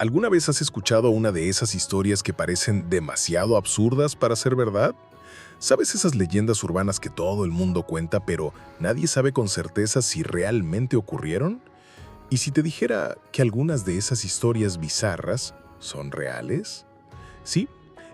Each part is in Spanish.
¿Alguna vez has escuchado una de esas historias que parecen demasiado absurdas para ser verdad? ¿Sabes esas leyendas urbanas que todo el mundo cuenta, pero nadie sabe con certeza si realmente ocurrieron? ¿Y si te dijera que algunas de esas historias bizarras son reales? Sí,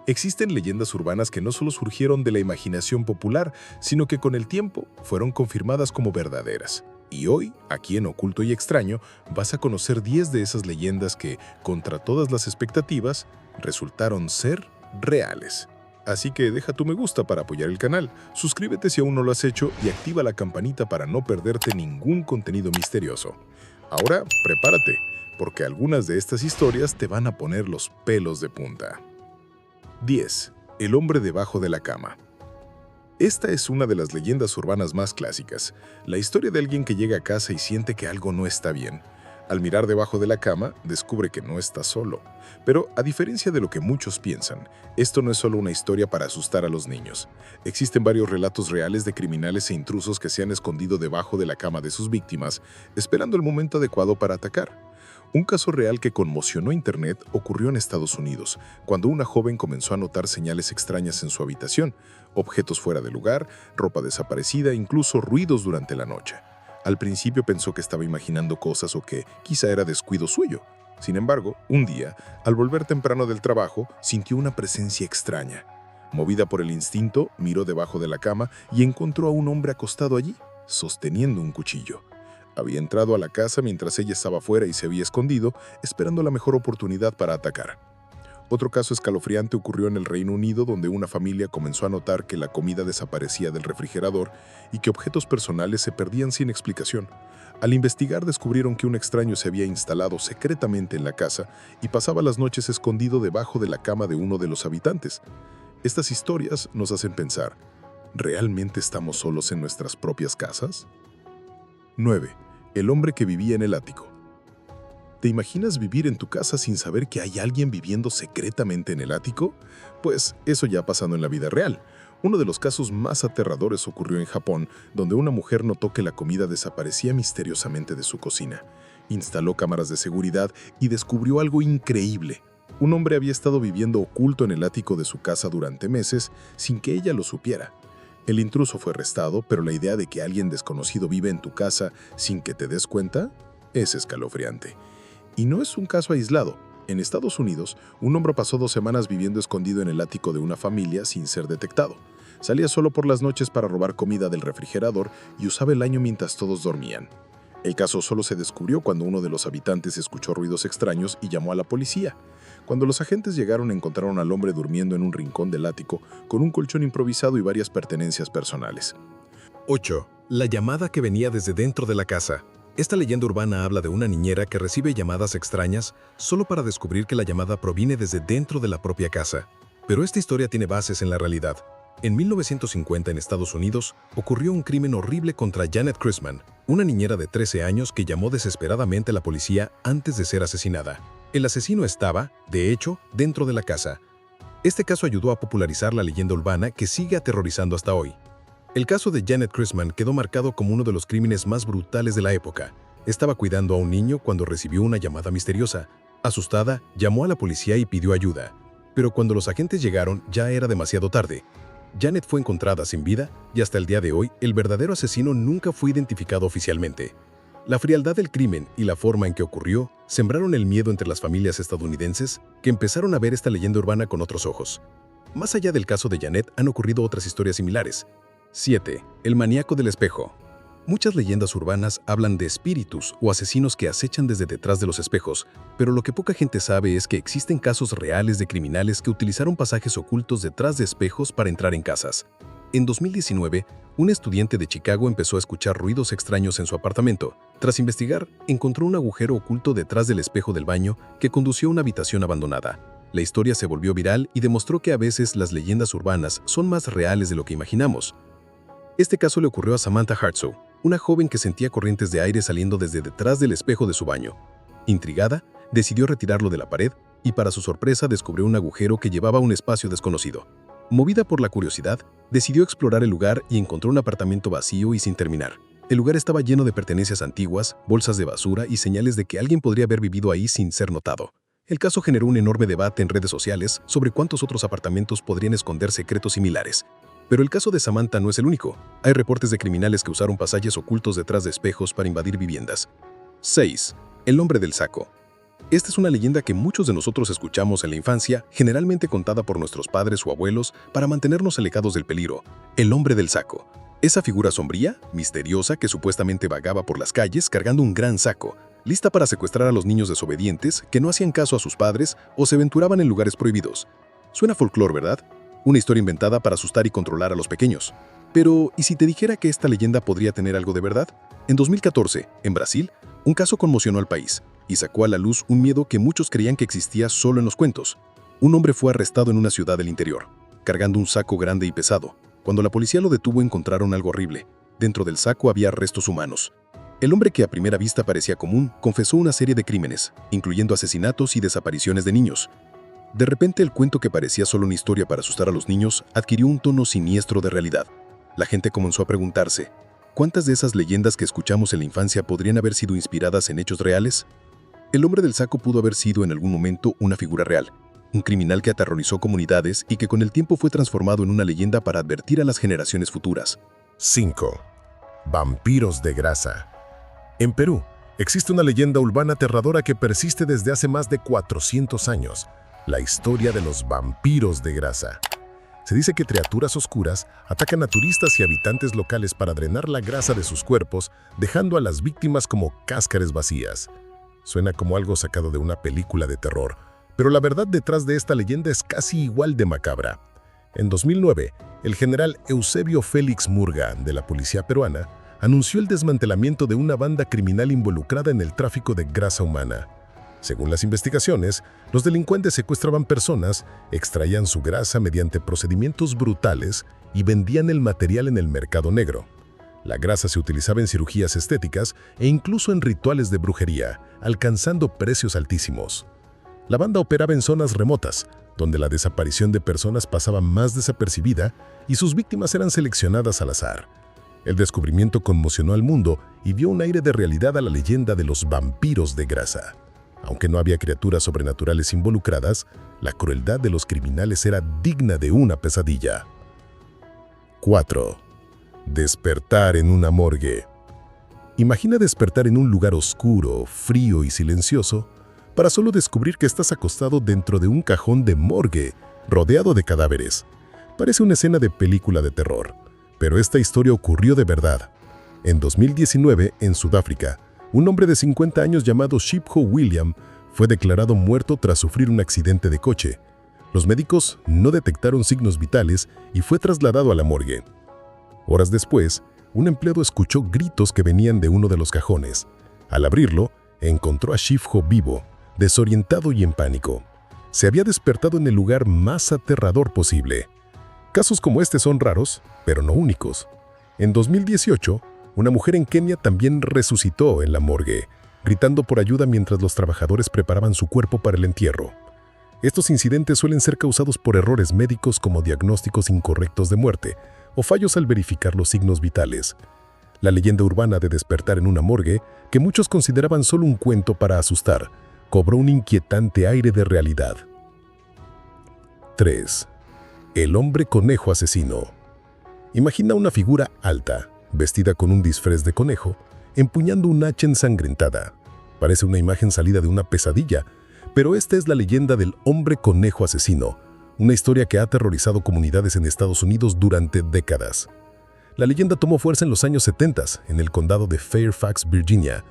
existen leyendas urbanas que no solo surgieron de la imaginación popular, sino que con el tiempo fueron confirmadas como verdaderas. Y hoy, aquí en Oculto y Extraño, vas a conocer 10 de esas leyendas que, contra todas las expectativas, resultaron ser reales. Así que deja tu me gusta para apoyar el canal, suscríbete si aún no lo has hecho y activa la campanita para no perderte ningún contenido misterioso. Ahora, prepárate, porque algunas de estas historias te van a poner los pelos de punta. 10. El hombre debajo de la cama. Esta es una de las leyendas urbanas más clásicas, la historia de alguien que llega a casa y siente que algo no está bien. Al mirar debajo de la cama, descubre que no está solo. Pero, a diferencia de lo que muchos piensan, esto no es solo una historia para asustar a los niños. Existen varios relatos reales de criminales e intrusos que se han escondido debajo de la cama de sus víctimas, esperando el momento adecuado para atacar. Un caso real que conmocionó Internet ocurrió en Estados Unidos, cuando una joven comenzó a notar señales extrañas en su habitación, objetos fuera de lugar, ropa desaparecida e incluso ruidos durante la noche. Al principio pensó que estaba imaginando cosas o que quizá era descuido suyo. Sin embargo, un día, al volver temprano del trabajo, sintió una presencia extraña. Movida por el instinto, miró debajo de la cama y encontró a un hombre acostado allí, sosteniendo un cuchillo. Había entrado a la casa mientras ella estaba fuera y se había escondido, esperando la mejor oportunidad para atacar. Otro caso escalofriante ocurrió en el Reino Unido, donde una familia comenzó a notar que la comida desaparecía del refrigerador y que objetos personales se perdían sin explicación. Al investigar, descubrieron que un extraño se había instalado secretamente en la casa y pasaba las noches escondido debajo de la cama de uno de los habitantes. Estas historias nos hacen pensar, ¿realmente estamos solos en nuestras propias casas? 9. El hombre que vivía en el ático. ¿Te imaginas vivir en tu casa sin saber que hay alguien viviendo secretamente en el ático? Pues eso ya ha pasado en la vida real. Uno de los casos más aterradores ocurrió en Japón, donde una mujer notó que la comida desaparecía misteriosamente de su cocina. Instaló cámaras de seguridad y descubrió algo increíble. Un hombre había estado viviendo oculto en el ático de su casa durante meses sin que ella lo supiera. El intruso fue arrestado, pero la idea de que alguien desconocido vive en tu casa sin que te des cuenta es escalofriante. Y no es un caso aislado. En Estados Unidos, un hombre pasó 2 semanas viviendo escondido en el ático de una familia sin ser detectado. Salía solo por las noches para robar comida del refrigerador y usaba el baño mientras todos dormían. El caso solo se descubrió cuando uno de los habitantes escuchó ruidos extraños y llamó a la policía. Cuando los agentes llegaron, encontraron al hombre durmiendo en un rincón del ático con un colchón improvisado y varias pertenencias personales. 8. La llamada que venía desde dentro de la casa. Esta leyenda urbana habla de una niñera que recibe llamadas extrañas solo para descubrir que la llamada proviene desde dentro de la propia casa. Pero esta historia tiene bases en la realidad. En 1950 en Estados Unidos ocurrió un crimen horrible contra Janet Christman, una niñera de 13 años que llamó desesperadamente a la policía antes de ser asesinada. El asesino estaba, de hecho, dentro de la casa. Este caso ayudó a popularizar la leyenda urbana que sigue aterrorizando hasta hoy. El caso de Janet Christman quedó marcado como uno de los crímenes más brutales de la época. Estaba cuidando a un niño cuando recibió una llamada misteriosa. Asustada, llamó a la policía y pidió ayuda. Pero cuando los agentes llegaron, ya era demasiado tarde. Janet fue encontrada sin vida y hasta el día de hoy, el verdadero asesino nunca fue identificado oficialmente. La frialdad del crimen y la forma en que ocurrió sembraron el miedo entre las familias estadounidenses que empezaron a ver esta leyenda urbana con otros ojos. Más allá del caso de Janet, han ocurrido otras historias similares. 7. El maníaco del espejo. Muchas leyendas urbanas hablan de espíritus o asesinos que acechan desde detrás de los espejos, pero lo que poca gente sabe es que existen casos reales de criminales que utilizaron pasajes ocultos detrás de espejos para entrar en casas. En 2019, un estudiante de Chicago empezó a escuchar ruidos extraños en su apartamento. Tras investigar, encontró un agujero oculto detrás del espejo del baño que condució a una habitación abandonada. La historia se volvió viral y demostró que a veces las leyendas urbanas son más reales de lo que imaginamos. Este caso le ocurrió a Samantha Hartsough, una joven que sentía corrientes de aire saliendo desde detrás del espejo de su baño. Intrigada, decidió retirarlo de la pared y para su sorpresa descubrió un agujero que llevaba a un espacio desconocido. Movida por la curiosidad, decidió explorar el lugar y encontró un apartamento vacío y sin terminar. El lugar estaba lleno de pertenencias antiguas, bolsas de basura y señales de que alguien podría haber vivido ahí sin ser notado. El caso generó un enorme debate en redes sociales sobre cuántos otros apartamentos podrían esconder secretos similares. Pero el caso de Samantha no es el único. Hay reportes de criminales que usaron pasajes ocultos detrás de espejos para invadir viviendas. 6. El hombre del saco. Esta es una leyenda que muchos de nosotros escuchamos en la infancia, generalmente contada por nuestros padres o abuelos para mantenernos alejados del peligro. El hombre del saco. Esa figura sombría, misteriosa, que supuestamente vagaba por las calles cargando un gran saco, lista para secuestrar a los niños desobedientes que no hacían caso a sus padres o se aventuraban en lugares prohibidos. Suena folclore, ¿verdad? Una historia inventada para asustar y controlar a los pequeños. Pero, ¿y si te dijera que esta leyenda podría tener algo de verdad? En 2014, en Brasil, un caso conmocionó al país y sacó a la luz un miedo que muchos creían que existía solo en los cuentos. Un hombre fue arrestado en una ciudad del interior, cargando un saco grande y pesado. Cuando la policía lo detuvo, encontraron algo horrible. Dentro del saco había restos humanos. El hombre, que a primera vista parecía común, confesó una serie de crímenes, incluyendo asesinatos y desapariciones de niños. De repente, el cuento, que parecía solo una historia para asustar a los niños, adquirió un tono siniestro de realidad. La gente comenzó a preguntarse, ¿cuántas de esas leyendas que escuchamos en la infancia podrían haber sido inspiradas en hechos reales? El hombre del saco pudo haber sido en algún momento una figura real, un criminal que aterrorizó comunidades y que con el tiempo fue transformado en una leyenda para advertir a las generaciones futuras. 5. Vampiros de grasa. En Perú, existe una leyenda urbana aterradora que persiste desde hace más de 400 años, la historia de los vampiros de grasa. Se dice que criaturas oscuras atacan a turistas y habitantes locales para drenar la grasa de sus cuerpos, dejando a las víctimas como cáscaras vacías. Suena como algo sacado de una película de terror, pero la verdad detrás de esta leyenda es casi igual de macabra. En 2009, el general Eusebio Félix Murga, de la policía peruana, anunció el desmantelamiento de una banda criminal involucrada en el tráfico de grasa humana. Según las investigaciones, los delincuentes secuestraban personas, extraían su grasa mediante procedimientos brutales y vendían el material en el mercado negro. La grasa se utilizaba en cirugías estéticas e incluso en rituales de brujería, alcanzando precios altísimos. La banda operaba en zonas remotas, donde la desaparición de personas pasaba más desapercibida y sus víctimas eran seleccionadas al azar. El descubrimiento conmocionó al mundo y dio un aire de realidad a la leyenda de los vampiros de grasa. Aunque no había criaturas sobrenaturales involucradas, la crueldad de los criminales era digna de una pesadilla. 4. Despertar en una morgue. Imagina despertar en un lugar oscuro, frío y silencioso, para solo descubrir que estás acostado dentro de un cajón de morgue, rodeado de cadáveres. Parece una escena de película de terror, pero esta historia ocurrió de verdad. En 2019, en Sudáfrica, un hombre de 50 años llamado Shipho William fue declarado muerto tras sufrir un accidente de coche. Los médicos no detectaron signos vitales y fue trasladado a la morgue. Horas después, un empleado escuchó gritos que venían de uno de los cajones. Al abrirlo, encontró a Shipho vivo, desorientado y en pánico. Se había despertado en el lugar más aterrador posible. Casos como este son raros, pero no únicos. En 2018, una mujer en Kenia también resucitó en la morgue, gritando por ayuda mientras los trabajadores preparaban su cuerpo para el entierro. Estos incidentes suelen ser causados por errores médicos como diagnósticos incorrectos de muerte o fallos al verificar los signos vitales. La leyenda urbana de despertar en una morgue, que muchos consideraban solo un cuento para asustar, cobró un inquietante aire de realidad. 3. El hombre conejo asesino. Imagina una figura alta, vestida con un disfraz de conejo, empuñando un hacha ensangrentada. Parece una imagen salida de una pesadilla, pero esta es la leyenda del hombre conejo asesino, una historia que ha aterrorizado comunidades en Estados Unidos durante décadas. La leyenda tomó fuerza en los años 70 en el condado de Fairfax, Virginia.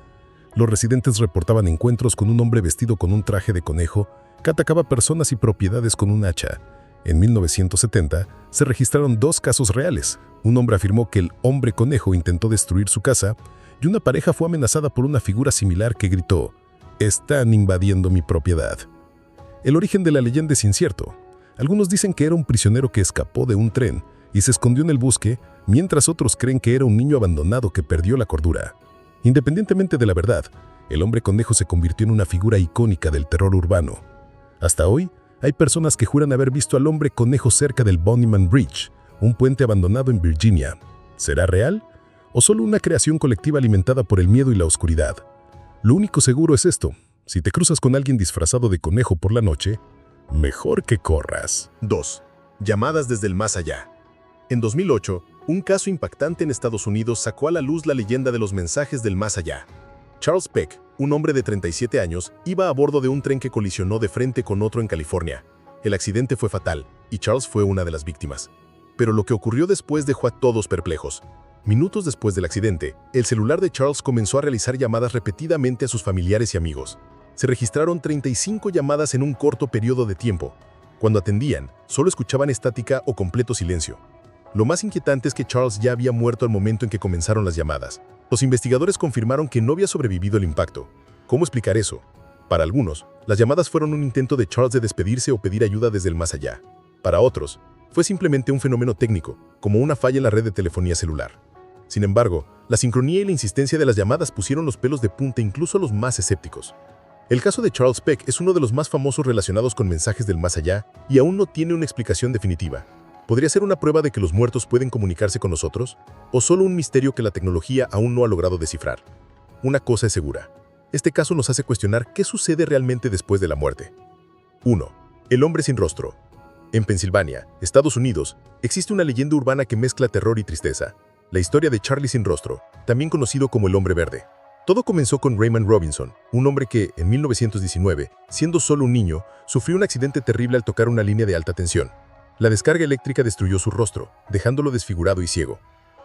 Los residentes reportaban encuentros con un hombre vestido con un traje de conejo que atacaba personas y propiedades con un hacha. En 1970 se registraron 2 casos reales. Un hombre afirmó que el hombre conejo intentó destruir su casa y una pareja fue amenazada por una figura similar que gritó: «Están invadiendo mi propiedad». El origen de la leyenda es incierto. Algunos dicen que era un prisionero que escapó de un tren y se escondió en el bosque, mientras otros creen que era un niño abandonado que perdió la cordura. Independientemente de la verdad, el hombre conejo se convirtió en una figura icónica del terror urbano. Hasta hoy, hay personas que juran haber visto al hombre conejo cerca del Bonnyman Bridge, un puente abandonado en Virginia. ¿Será real? ¿O solo una creación colectiva alimentada por el miedo y la oscuridad? Lo único seguro es esto: si te cruzas con alguien disfrazado de conejo por la noche, mejor que corras. 2. Llamadas desde el más allá. En 2008, un caso impactante en Estados Unidos sacó a la luz la leyenda de los mensajes del más allá. Charles Peck, un hombre de 37 años, iba a bordo de un tren que colisionó de frente con otro en California. El accidente fue fatal, y Charles fue una de las víctimas. Pero lo que ocurrió después dejó a todos perplejos. Minutos después del accidente, el celular de Charles comenzó a realizar llamadas repetidamente a sus familiares y amigos. Se registraron 35 llamadas en un corto periodo de tiempo. Cuando atendían, solo escuchaban estática o completo silencio. Lo más inquietante es que Charles ya había muerto al momento en que comenzaron las llamadas. Los investigadores confirmaron que no había sobrevivido al impacto. ¿Cómo explicar eso? Para algunos, las llamadas fueron un intento de Charles de despedirse o pedir ayuda desde el más allá. Para otros, fue simplemente un fenómeno técnico, como una falla en la red de telefonía celular. Sin embargo, la sincronía y la insistencia de las llamadas pusieron los pelos de punta incluso a los más escépticos. El caso de Charles Peck es uno de los más famosos relacionados con mensajes del más allá y aún no tiene una explicación definitiva. ¿Podría ser una prueba de que los muertos pueden comunicarse con nosotros? ¿O solo un misterio que la tecnología aún no ha logrado descifrar? Una cosa es segura. Este caso nos hace cuestionar qué sucede realmente después de la muerte. 1. El hombre sin rostro. En Pensilvania, Estados Unidos, existe una leyenda urbana que mezcla terror y tristeza. La historia de Charlie sin rostro, también conocido como el hombre verde. Todo comenzó con Raymond Robinson, un hombre que, en 1919, siendo solo un niño, sufrió un accidente terrible al tocar una línea de alta tensión. La descarga eléctrica destruyó su rostro, dejándolo desfigurado y ciego.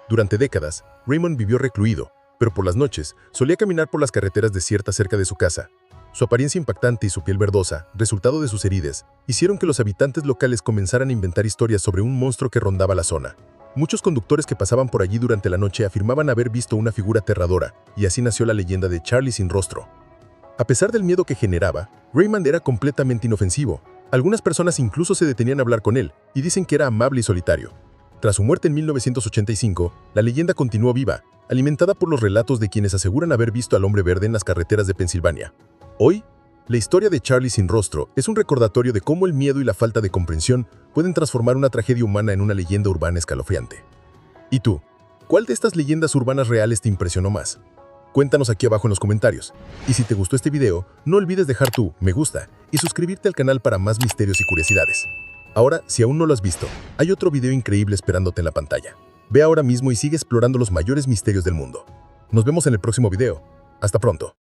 Durante décadas, Raymond vivió recluido, pero por las noches solía caminar por las carreteras desiertas cerca de su casa. Su apariencia impactante y su piel verdosa, resultado de sus heridas, hicieron que los habitantes locales comenzaran a inventar historias sobre un monstruo que rondaba la zona. Muchos conductores que pasaban por allí durante la noche afirmaban haber visto una figura aterradora, y así nació la leyenda de Charlie sin rostro. A pesar del miedo que generaba, Raymond era completamente inofensivo. Algunas personas incluso se detenían a hablar con él, y dicen que era amable y solitario. Tras su muerte en 1985, la leyenda continuó viva, alimentada por los relatos de quienes aseguran haber visto al hombre verde en las carreteras de Pensilvania. Hoy, la historia de Charlie sin rostro es un recordatorio de cómo el miedo y la falta de comprensión pueden transformar una tragedia humana en una leyenda urbana escalofriante. ¿Y tú? ¿Cuál de estas leyendas urbanas reales te impresionó más? Cuéntanos aquí abajo en los comentarios. Y si te gustó este video, no olvides dejar tu me gusta y suscribirte al canal para más misterios y curiosidades. Ahora, si aún no lo has visto, hay otro video increíble esperándote en la pantalla. Ve ahora mismo y sigue explorando los mayores misterios del mundo. Nos vemos en el próximo video. Hasta pronto.